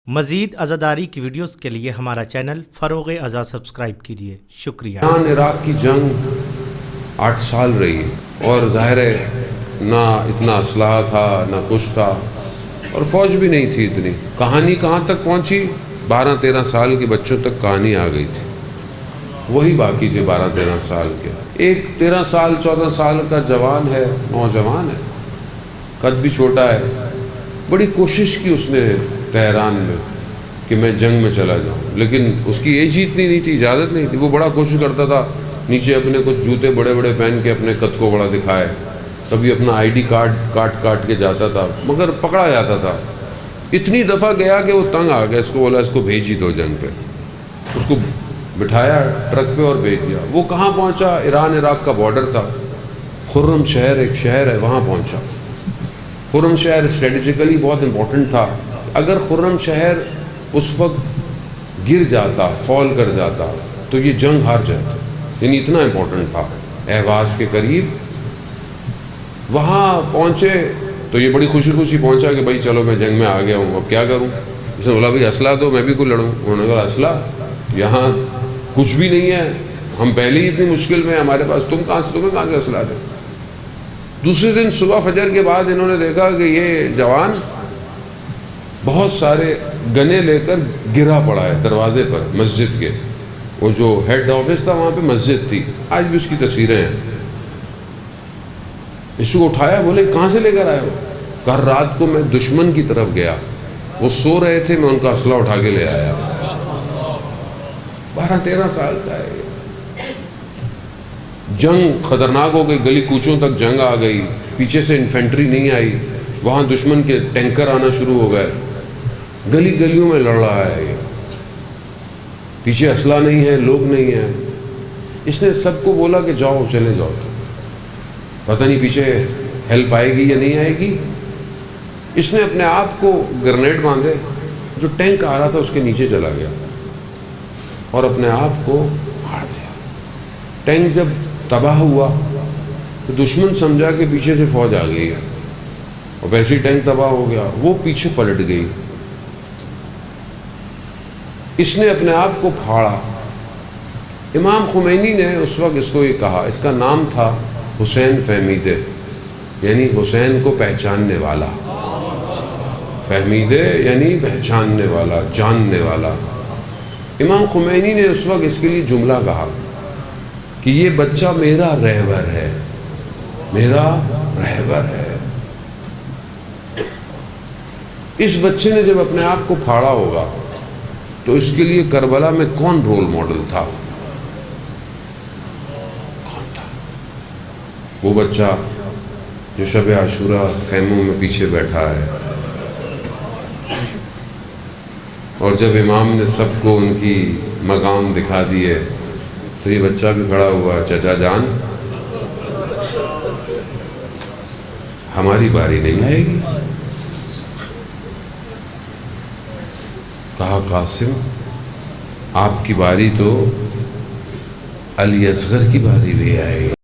مزید عزاداری کی ویڈیوز کے لیے ہمارا چینل فروغ عزا سبسکرائب کیجیے. شکریہ. ایران عراق کی جنگ 8 سال رہی اور ظاہر ہے نہ اتنا اسلحہ تھا نہ کچھ تھا اور فوج بھی نہیں تھی اتنی. کہانی کہاں تک پہنچی؟ 12-13 سال کے بچوں تک کہانی آ گئی تھی. وہی باقی تھے 12-13 سال کے. ایک 13 سال 14 سال کا جوان ہے، نوجوان ہے، قد بھی چھوٹا ہے. بڑی کوشش کی اس نے تہران میں کہ میں جنگ میں چلا جاؤں، لیکن اس کی ایج ہی اتنی نہیں تھی، اجازت نہیں تھی. وہ بڑا کوشش کرتا تھا، نیچے اپنے کچھ جوتے بڑے بڑے پہن کے اپنے قد کو بڑا دکھائے، کبھی اپنا آئی ڈی کارڈ کاٹ کے جاتا تھا، مگر پکڑا جاتا تھا. اتنی دفعہ گیا کہ وہ تنگ آ گیا. اس کو بولا اس کو بھیج ہی دو جنگ پہ. اس کو بٹھایا ٹرک پہ اور بھیج دیا. وہ کہاں پہنچا؟ ایران عراق کا بارڈر تھا. خرم شہر ایک شہر ہے، وہاں پہنچا. خرم شہر اسٹریٹجیکلی بہت امپورٹنٹ تھا. اگر خرم شہر اس وقت گر جاتا، فال کر جاتا، تو یہ جنگ ہار جاتا. یعنی اتنا امپورٹنٹ تھا. اہواز کے قریب وہاں پہنچے تو یہ بڑی خوشی پہنچا کہ بھائی چلو میں جنگ میں آ گیا ہوں، اب کیا کروں. اس نے بولا بھائی اسلحہ دو، میں بھی کوئی لڑوں. انہوں نے کہا اسلحہ؟ یہاں کچھ بھی نہیں ہے، ہم پہلے ہی اتنی مشکل میں، ہمارے پاس تمہیں کہاں سے اسلحہ دیں. دوسرے دن صبح فجر کے بعد انہوں نے دیکھا کہ یہ جوان بہت سارے گنے لے کر گرا پڑا ہے دروازے پر مسجد کے. وہ جو ہیڈ آفس تھا وہاں پہ مسجد تھی، آج بھی اس کی تصویریں ہیں. اس کو اٹھایا، بولے کہاں سے لے کر آئے ہو؟ کہا رات کو میں دشمن کی طرف گیا، وہ سو رہے تھے، میں ان کا اسلحہ اٹھا کے لے آیا. 12-13 سال کا ہے. جنگ خطرناک ہو گئی، گلی کوچوں تک جنگ آ گئی. پیچھے سے انفینٹری نہیں آئی، وہاں دشمن کے ٹینکر آنا شروع ہو گئے. گلی گلیوں میں لڑ رہا ہے یہ. پیچھے اسلحہ نہیں ہے، لوگ نہیں ہیں. اس نے سب کو بولا کہ جاؤ، چلے جاؤ. پتہ نہیں پیچھے ہیلپ آئے گی یا نہیں آئے گی. اس نے اپنے آپ کو گرنیڈ باندھے، جو ٹینک آ رہا تھا اس کے نیچے چلا گیا اور اپنے آپ کو مار دیا. ٹینک جب تباہ ہوا تو دشمن سمجھا کہ پیچھے سے فوج آ گئی ہے، اور ویسے ہی ٹینک تباہ ہو گیا. وہ پیچھے پلٹ گئی. اس نے اپنے آپ کو پھاڑا. امام خمینی نے اس وقت اس کو یہ کہا، اس کا نام تھا حسین فہمیدے، یعنی حسین کو پہچاننے والا. فہمیدے یعنی پہچاننے والا، جاننے والا. امام خمینی نے اس وقت اس کے لیے جملہ کہا کہ یہ بچہ میرا رہبر ہے، میرا رہبر ہے. اس بچے نے جب اپنے آپ کو پھاڑا ہوگا تو اس کے لیے کربلا میں کون رول ماڈل تھا؟ کون تھا؟ وہ بچہ جو شب عاشورہ خیموں میں پیچھے بیٹھا ہے، اور جب امام نے سب کو ان کی مقام دکھا دیے تو یہ بچہ بھی کھڑا ہوا، چچا جان ہماری باری نہیں آئے گی. کہا قاسم آپ کی باری تو علی اصغر کی باری بھی آئے